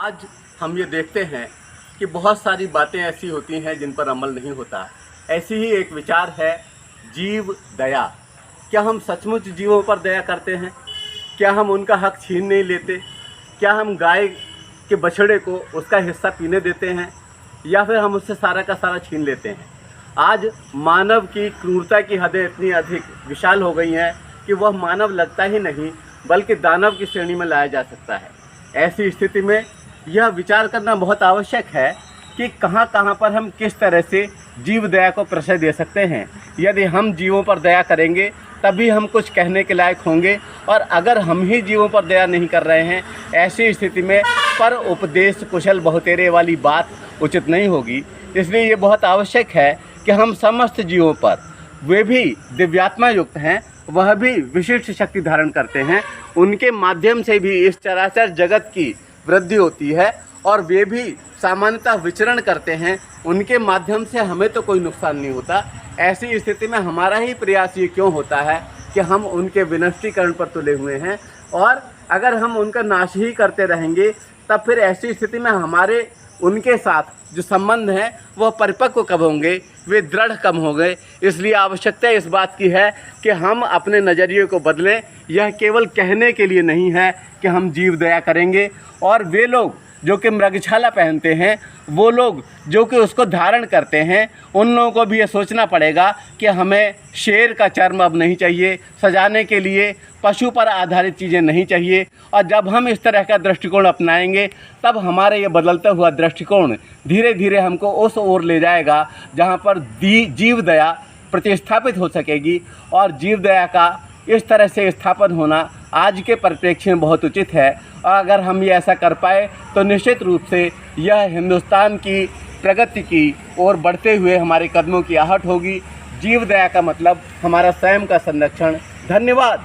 आज हम ये देखते हैं कि बहुत सारी बातें ऐसी होती हैं जिन पर अमल नहीं होता। ऐसी ही एक विचार है जीव दया। क्या हम सचमुच जीवों पर दया करते हैं? क्या हम उनका हक छीन नहीं लेते? क्या हम गाय के बछड़े को उसका हिस्सा पीने देते हैं या फिर हम उससे सारा का सारा छीन लेते हैं? आज मानव की क्रूरता की हदें इतनी अधिक विशाल हो गई हैं कि वह मानव लगता ही नहीं बल्कि दानव की श्रेणी में लाया जा सकता है। ऐसी स्थिति में यह विचार करना बहुत आवश्यक है कि कहाँ कहाँ पर हम किस तरह से जीव दया को प्रश्रय दे सकते हैं। यदि हम जीवों पर दया करेंगे तभी हम कुछ कहने के लायक होंगे, और अगर हम ही जीवों पर दया नहीं कर रहे हैं, ऐसी स्थिति में पर उपदेश कुशल बहुतेरे वाली बात उचित नहीं होगी। इसलिए ये बहुत आवश्यक है कि हम समस्त जीवों पर, वे भी दिव्यात्मा युक्त हैं, वह भी विशिष्ट शक्ति धारण करते हैं, उनके माध्यम से भी इस चराचर जगत की वृद्धि होती है और वे भी सामान्यतः विचरण करते हैं, उनके माध्यम से हमें तो कोई नुकसान नहीं होता। ऐसी स्थिति में हमारा ही प्रयास ये क्यों होता है कि हम उनके विनष्टीकरण पर तुले हुए हैं, और अगर हम उनका नाश ही करते रहेंगे तब फिर ऐसी स्थिति में हमारे उनके साथ जो संबंध हैं वह परिपक्व कब होंगे, वे दृढ़ कब होंगे। इसलिए आवश्यकता इस बात की है कि हम अपने नज़रिए को बदलें। यह केवल कहने के लिए नहीं है कि हम जीव दया करेंगे, और वे लोग जो कि मृगछाला पहनते हैं, वो लोग जो कि उसको धारण करते हैं, उन लोगों को भी ये सोचना पड़ेगा कि हमें शेर का चर्म अब नहीं चाहिए, सजाने के लिए पशु पर आधारित चीज़ें नहीं चाहिए। और जब हम इस तरह का दृष्टिकोण अपनाएंगे तब हमारे ये बदलता हुआ दृष्टिकोण धीरे धीरे हमको उस ओर ले जाएगा जहाँ पर जीव दया प्रतिस्थापित हो सकेगी। और जीव दया का इस तरह से स्थापन होना आज के परिप्रेक्ष्य में बहुत उचित है, और अगर हम ये ऐसा कर पाए तो निश्चित रूप से यह हिंदुस्तान की प्रगति की ओर बढ़ते हुए हमारे कदमों की आहट होगी। जीव दया का मतलब हमारा स्वयं का संरक्षण। धन्यवाद।